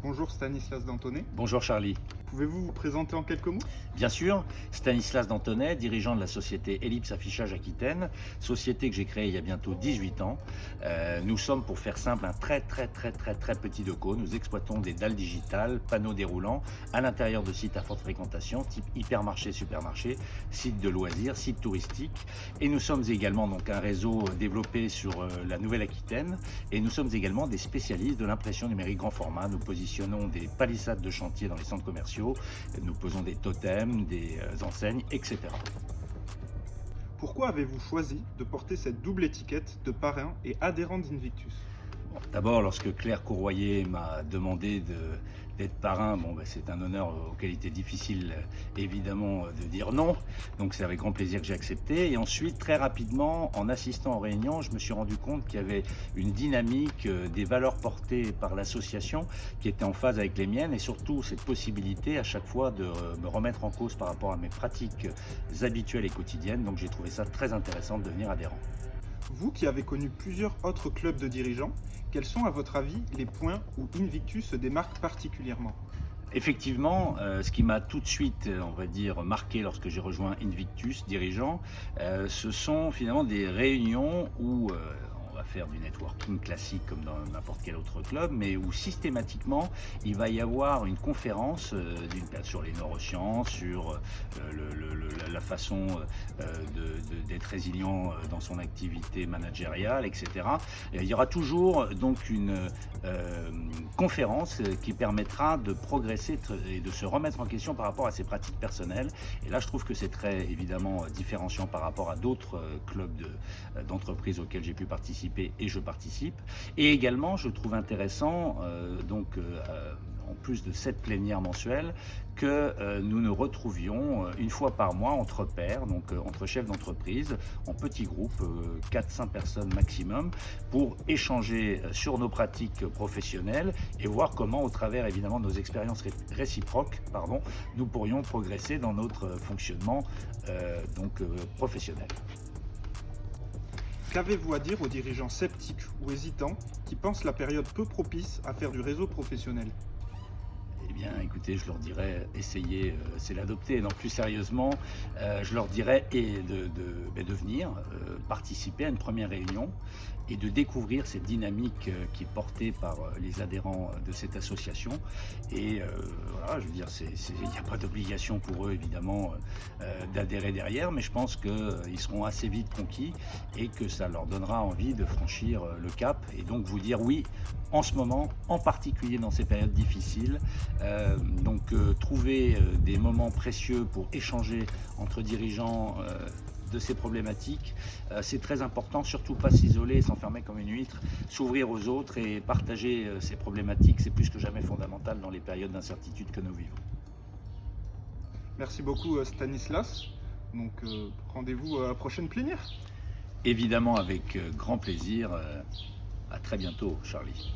Bonjour Stanislas Dantonnet. Bonjour Charlie. Pouvez-vous vous présenter en quelques mots? Bien sûr, Stanislas Dantonnet, dirigeant de la société Ellipse Affichage Aquitaine, société que j'ai créée il y a bientôt 18 ans. Nous sommes, pour faire simple, un très petit deco. Nous exploitons des dalles digitales, panneaux déroulants à l'intérieur de sites à forte fréquentation, type hypermarché, supermarché, sites de loisirs, sites touristiques. Et nous sommes également donc un réseau développé sur la Nouvelle-Aquitaine. Et nous sommes également des spécialistes de l'impression numérique grand format. Nous positionnons des palissades de chantier dans les centres commerciaux. Nous posons des totems, des enseignes, etc. Pourquoi avez-vous choisi de porter cette double étiquette de parrain et adhérent d'Invictus? Bon, d'abord, lorsque Claire Courroyer m'a demandé d'être parrain, c'est un honneur auquel il était difficile évidemment de dire non. Donc c'est avec grand plaisir que j'ai accepté. Et ensuite, très rapidement, en assistant aux réunions, je me suis rendu compte qu'il y avait une dynamique des valeurs portées par l'association qui était en phase avec les miennes, et surtout cette possibilité à chaque fois de me remettre en cause par rapport à mes pratiques habituelles et quotidiennes. Donc j'ai trouvé ça très intéressant de devenir adhérent. Vous qui avez connu plusieurs autres clubs de dirigeants, quels sont à votre avis les points où Invictus se démarque particulièrement? Effectivement, ce qui m'a tout de suite, on va dire, marqué lorsque j'ai rejoint Invictus, dirigeant, ce sont finalement des réunions où on va faire du networking classique comme dans n'importe quel autre club, mais où systématiquement il va y avoir une conférence sur les neurosciences, sur la façon d'être résilient dans son activité managériale, etc. Et il y aura toujours donc une conférence qui permettra de progresser et de se remettre en question par rapport à ses pratiques personnelles. Et là, je trouve que c'est très évidemment différenciant par rapport à d'autres clubs d'entreprises auxquels j'ai pu participer et je participe. Et également, je trouve intéressant, en plus de cette plénière mensuelle, que nous nous retrouvions une fois par mois entre pairs, donc entre chefs d'entreprise, en petits groupes, 4-5 personnes maximum, pour échanger sur nos pratiques professionnelles et voir comment, au travers évidemment de nos expériences réciproques, nous pourrions progresser dans notre fonctionnement professionnel. Qu'avez-vous à dire aux dirigeants sceptiques ou hésitants qui pensent la période peu propice à faire du réseau professionnel? Eh bien, écoutez, je leur dirais, essayez, c'est l'adopter. Non, plus sérieusement, je leur dirais de venir participer à une première réunion et de découvrir cette dynamique qui est portée par les adhérents de cette association. Et voilà, je veux dire, il n'y a pas d'obligation pour eux, évidemment, d'adhérer derrière, mais je pense qu'ils seront assez vite conquis et que ça leur donnera envie de franchir le cap et donc vous dire oui, en ce moment, en particulier dans ces périodes difficiles. Trouver des moments précieux pour échanger entre dirigeants de ces problématiques, c'est très important, surtout pas s'isoler et s'enfermer comme une huître, s'ouvrir aux autres et partager ces problématiques, c'est plus que jamais fondamental dans les périodes d'incertitude que nous vivons. Merci beaucoup Stanislas. Donc rendez-vous à la prochaine plénière. Évidemment avec grand plaisir, à très bientôt Charlie.